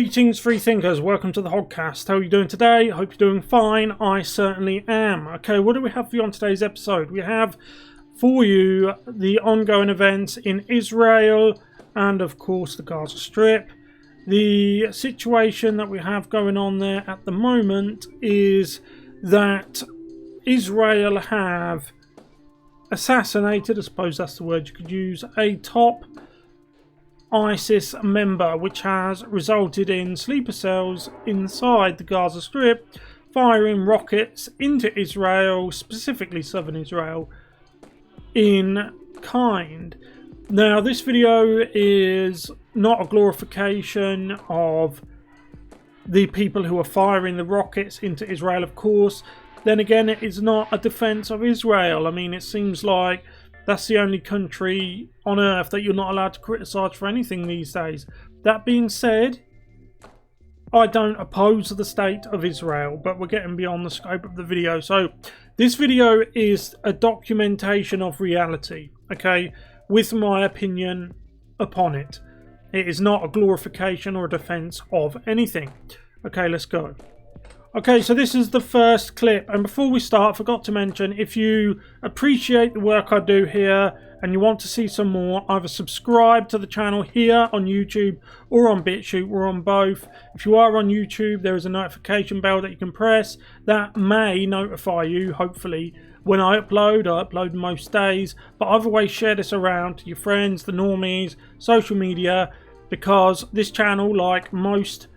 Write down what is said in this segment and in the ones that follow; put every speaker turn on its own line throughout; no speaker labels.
Greetings, free thinkers. Welcome to the Hoggcast. How are you doing today? Hope you're doing fine. I certainly am. Okay, what do we have for you on today's episode? We have for you the ongoing events in Israel and, of course, the Gaza Strip. The situation that we have going on there at the moment is that Israel have assassinated, I suppose that's the word you could use, a top ISIS member, which has resulted in sleeper cells inside the Gaza Strip firing rockets into Israel, specifically southern Israel, in kind. Now, this video is not a glorification of the people who are firing the rockets into Israel, of course. Then again, it is not a defense of Israel. I mean, it seems like that's the only country on earth that you're not allowed to criticize for anything these days. That being said, I don't oppose the state of Israel, but we're getting beyond the scope of the video. So this video is a documentation of reality, okay, with my opinion upon it. It is not a glorification or a defense of anything. Okay, let's go. Okay, so this is the first clip, and before we start, I forgot to mention, if you appreciate the work I do here and you want to see some more, either subscribe to the channel here on YouTube or on BitChute, or on both. If you are on YouTube, there is a notification bell that you can press that may notify you, hopefully, when I upload. I upload most days, but either way, share this around to your friends, the normies, social media, because this channel, like most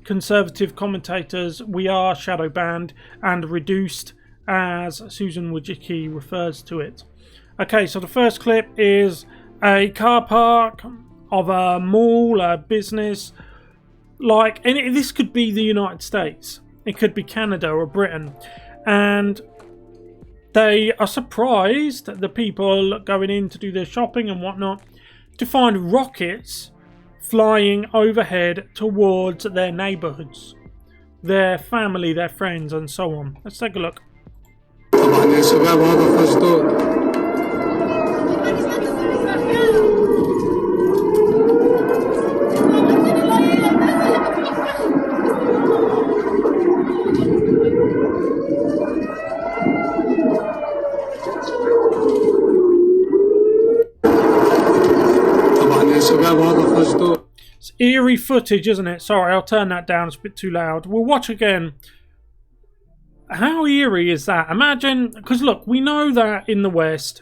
conservative commentators, we are shadow banned and reduced, as Susan Wojcicki refers to it. Okay, so the first clip is a car park of a mall, a business, and this could be the United States, it could be Canada or Britain, and they are surprised, the people going in to do their shopping and whatnot, to find rockets flying overhead towards their neighborhoods, their family, their friends, and so on. Let's take a look. It's eerie footage, isn't it? Sorry, I'll turn that down. It's a bit too loud. We'll watch again. How eerie is that? Imagine, because look, we know that in the West,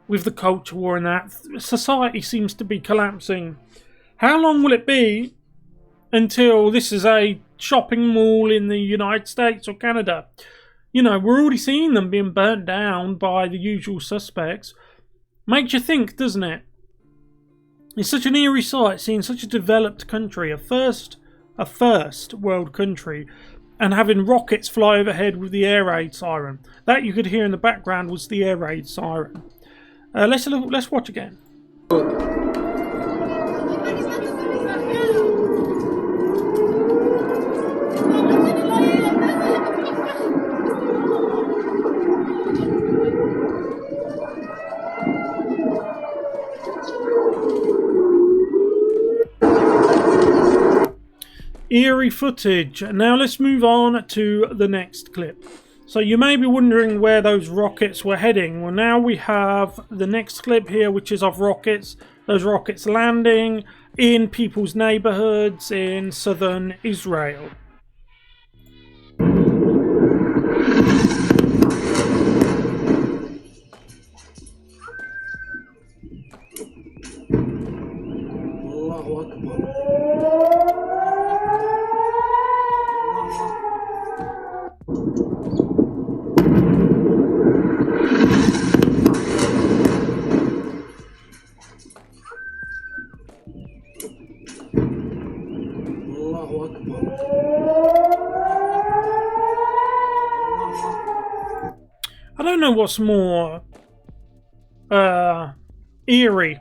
with the culture war and that, society seems to be collapsing. How long will it be until this is a shopping mall in the United States or Canada? You know, we're already seeing them being burnt down by the usual suspects. Makes you think, doesn't it? It's such an eerie sight seeing such a developed country, a first world country, and having rockets fly overhead with the air raid siren. That you could hear in the background was the air raid siren. Let's watch again. Eerie footage. Now let's move on to the next clip. So you may be wondering where those rockets were heading. Well, now we have the next clip here, which is of rockets. Those rockets landing in people's neighborhoods in southern Israel. I don't know what's more eerie.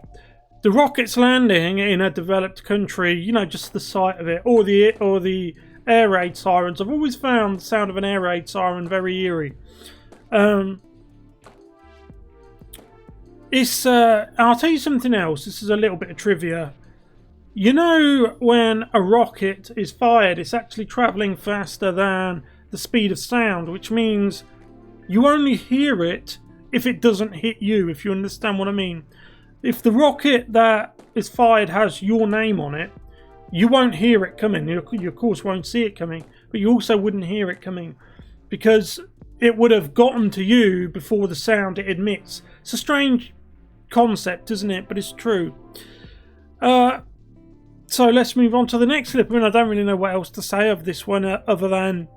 The rockets landing in a developed country, you know, just the sight of it, or the air raid sirens. I've always found the sound of an air raid siren very eerie. I'll tell you something else. This is a little bit of trivia. You know, when a rocket is fired, it's actually travelling faster than the speed of sound, which means you only hear it if it doesn't hit you, if you understand what I mean. If the rocket that is fired has your name on it, you won't hear it coming. You of course won't see it coming, but you also wouldn't hear it coming because it would have gotten to you before the sound it emits. It's a strange concept, isn't it? But it's true. So let's move on to the next clip. I mean, I don't really know what else to say of this one other than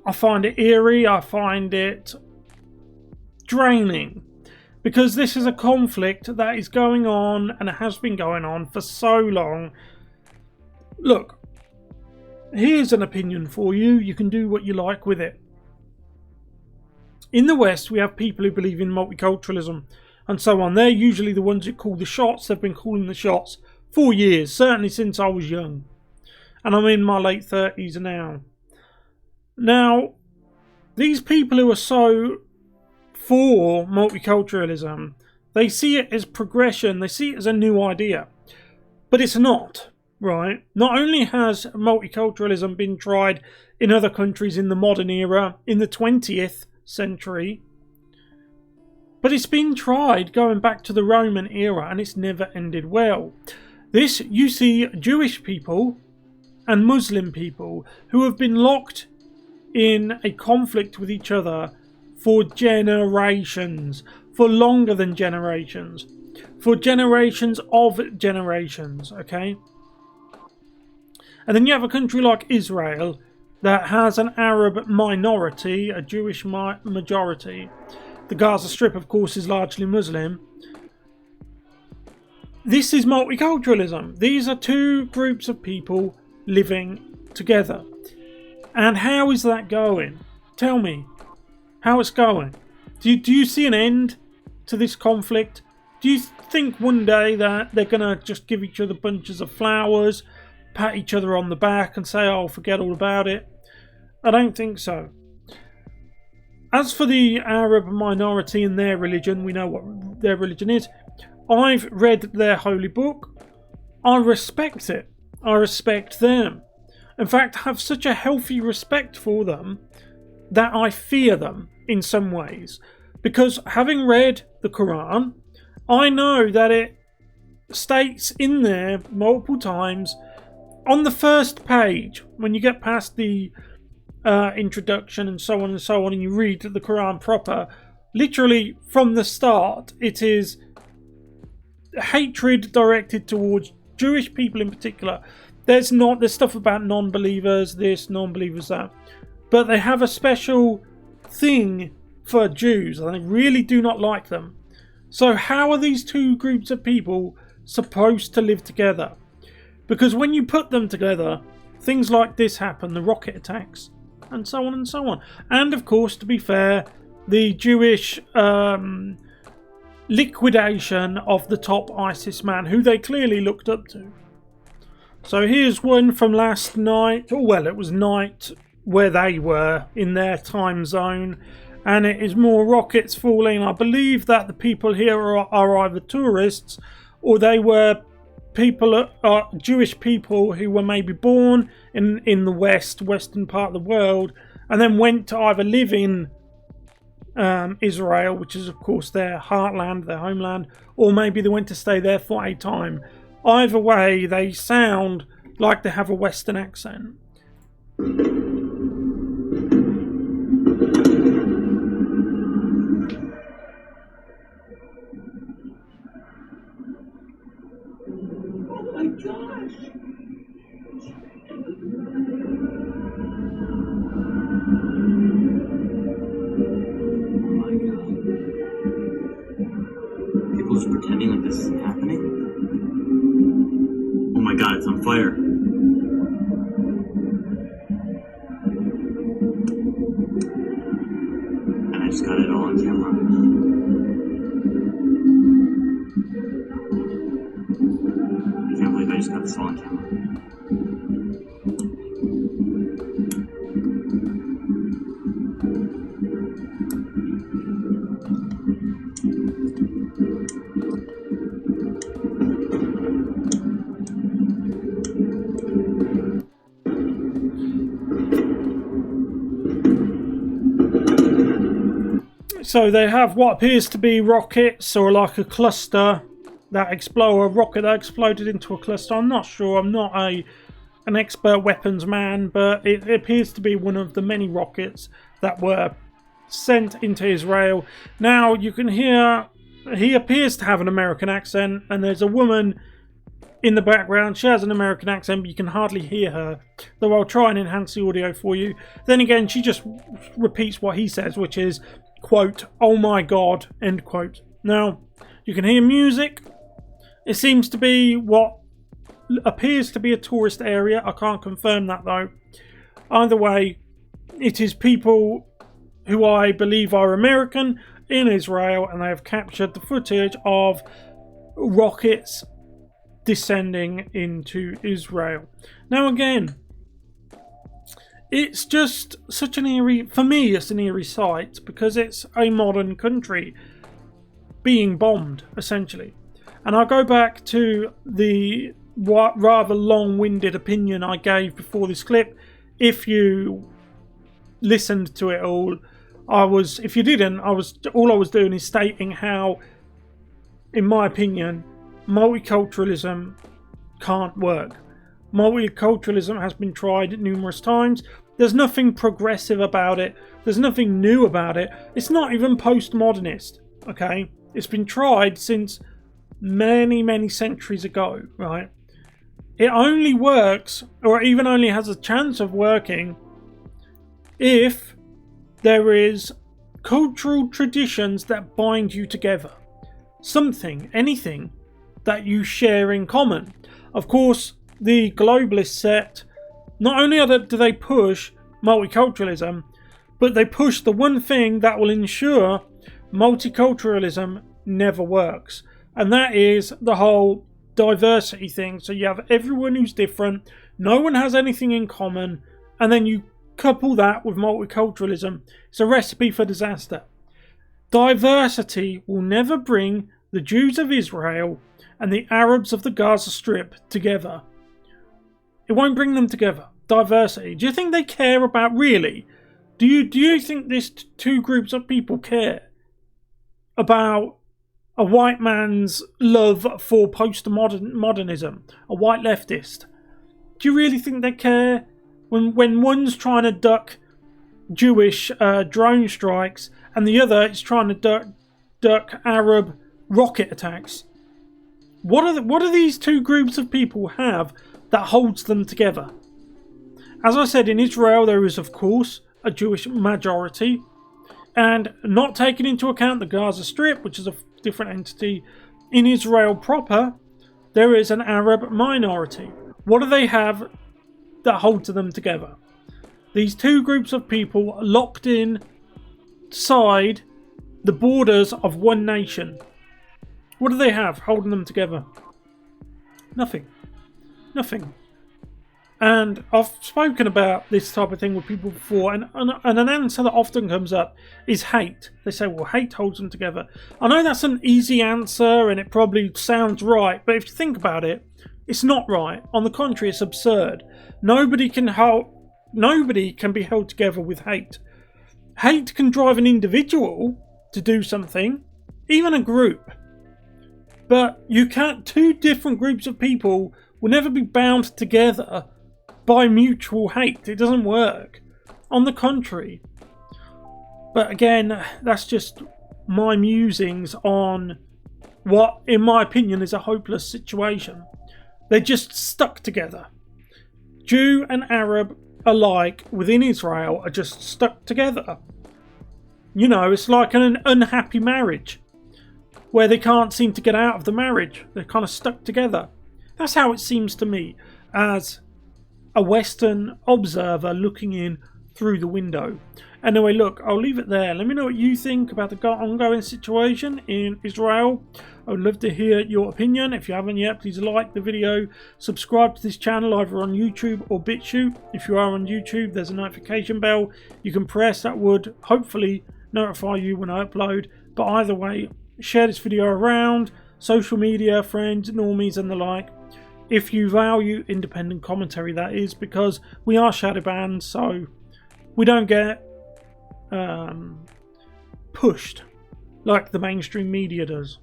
I find it eerie, I find it draining, because this is a conflict that is going on and it has been going on for so long. Look, here's an opinion for you. You can do what you like with it. In the West, we have people who believe in multiculturalism and so on. They're usually the ones who call the shots. They've been calling the shots for years, certainly since I was young. And I'm in my late 30s now. Now, these people who are so for multiculturalism, they see it as progression, they see it as a new idea. But it's not, right? Not only has multiculturalism been tried in other countries in the modern era, in the 20th century, but it's been tried going back to the Roman era and it's never ended well. This, you see Jewish people and Muslim people who have been locked in a conflict with each other for generations, for longer than generations, for generations of generations, okay? And then you have a country like Israel that has an Arab minority, a Jewish majority. The Gaza Strip, of course, is largely Muslim. This is multiculturalism. These are two groups of people living together. And how is that going? Tell me how it's going. Do you see an end to this conflict? Do you think one day that they're going to just give each other bunches of flowers, pat each other on the back and say, oh, forget all about it? I don't think so. As for the Arab minority and their religion, we know what their religion is. I've read their holy book. I respect it. I respect them. In fact, I have such a healthy respect for them that I fear them in some ways. Because having read the Quran, I know that it states in there multiple times on the first page, when you get past the introduction and so on, and you read the Quran proper, literally from the start, it is hatred directed towards Jewish people in particular. There's stuff about non-believers, this, non-believers, that. But they have a special thing for Jews, and they really do not like them. So how are these two groups of people supposed to live together? Because when you put them together, things like this happen, the rocket attacks, and so on and so on. And of course, to be fair, the Jewish liquidation of the top ISIS man, who they clearly looked up to. So here's one from last night. Oh, well, it was night where they were in their time zone. And it is more rockets falling. I believe that the people here are either tourists or they were people, Jewish people who were maybe born in the western part of the world, and then went to either live in Israel, which is of course their heartland, their homeland, or maybe they went to stay there for a time. Either way, they sound like they have a Western accent.
People's pretending like this isn't happening. Oh my god, it's on fire. And I just got it all on camera. I can't believe I just got this all on camera.
So they have what appears to be rockets, or like a cluster that explode, a rocket that exploded into a cluster. I'm not sure. I'm not an expert weapons man, but it appears to be one of the many rockets that were sent into Israel. Now you can hear he appears to have an American accent, and there's a woman in the background. She has an American accent, but you can hardly hear her, though I'll try and enhance the audio for you. Then again, she just repeats what he says, which is, quote, "Oh my God," end quote. Now, you can hear music. It seems to be what appears to be a tourist area. I can't confirm that, though. Either way, it is people who I believe are American in Israel, and they have captured the footage of rockets descending into Israel. Now again, it's just such an eerie, for me it's an eerie sight, because it's a modern country being bombed, essentially. And I'll go back to the rather long-winded opinion I gave before this clip. If you listened to it all, if you didn't, all I was doing is stating how, in my opinion, multiculturalism can't work. Multiculturalism has been tried numerous times. There's nothing progressive about it. There's nothing new about it. It's not even postmodernist, okay? It's been tried since many, many centuries ago, right? It only works, or even only has a chance of working, if there is cultural traditions that bind you together. Something, anything that you share in common. Of course, the globalist set, not only do they push multiculturalism, but they push the one thing that will ensure multiculturalism never works. And that is the whole diversity thing. So you have everyone who's different, no one has anything in common, and then you couple that with multiculturalism. It's a recipe for disaster. Diversity will never bring the Jews of Israel and the Arabs of the Gaza Strip together. It won't bring them together. Diversity. Do you think they care about, really? Do you think these two groups of people care about a white man's love for postmodernism, a white leftist? Do you really think they care when one's trying to duck Jewish drone strikes and the other is trying to duck Arab rocket attacks? What do these two groups of people have that holds them together? As I said, in Israel there is of course a Jewish majority, and not taking into account the Gaza Strip, which is a different entity, in Israel proper there is an Arab minority. What do they have that holds them together? These two groups of people locked inside the borders of one nation. What do they have holding them together? Nothing. Nothing. And I've spoken about this type of thing with people before, and an answer that often comes up is hate. They say, well, hate holds them together. I know that's an easy answer, and it probably sounds right, but if you think about it, it's not right. On the contrary, it's absurd. Nobody can be held together with hate. Hate can drive an individual to do something, even a group. But you can't. Two different groups of people will never be bound together by mutual hate. It doesn't work. On the contrary. But again, that's just my musings on what, in my opinion, is a hopeless situation. They're just stuck together. Jew and Arab alike within Israel are just stuck together. You know, it's like an unhappy marriage where they can't seem to get out of the marriage. They're kind of stuck together. That's how it seems to me as a Western observer looking in through the window. Anyway, look, I'll leave it there. Let me know what you think about the ongoing situation in Israel. I would love to hear your opinion. If you haven't yet, please like the video. Subscribe to this channel either on YouTube or BitChute. If you are on YouTube, there's a notification bell you can press that would hopefully notify you when I upload. But either way, share this video around, social media, friends, normies and the like. If you value independent commentary, that is, because we are shadow banned, so we don't get pushed like the mainstream media does.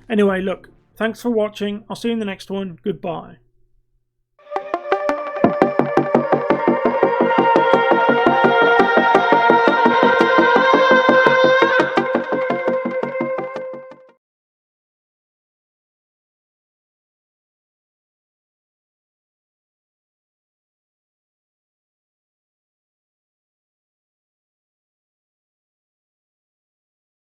Anyway, look, thanks for watching. I'll see you in the next one. Goodbye.